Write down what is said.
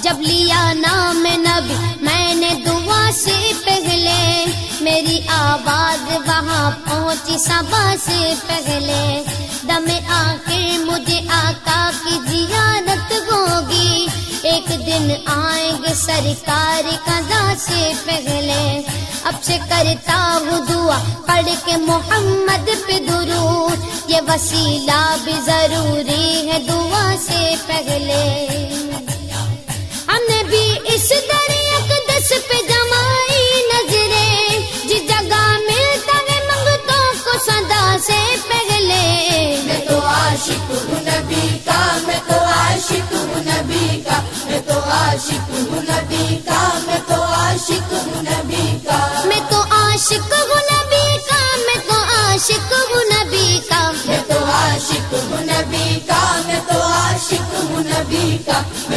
جب لیا نام نبی میں نے دعا سے پہلے، میری آواز وہاں پہنچی صبا سے پہلے، دم آخر مجھے آقا کی زیارت ہوگی، ایک دن آئیں گے سرکار قضا سے پہلے، اب سے کرتا ہوں دعا پڑھ کے محمد پہ درود، یہ وسیلہ بھی ضروری ہے دعا سے پہلے۔ ہم نے بھی اس در اقدس پہ جمائی نظریں، جس جگہ ملتا ہے منگتوں کو صدا سے پہلے، میں تو عاشق ہوں نبی کا، میں تو عاشق ہوں نبی کا، میں تو عاشق ہوں نبی کا، میں تو عاشق ہوں نبی کا، میں تو عاشق ہوں نبی کا، میں تو عاشق ہوں نبی کا، میں تو عاشق ہوں نبی کا، میں تو عاشق ہوں نبی کا۔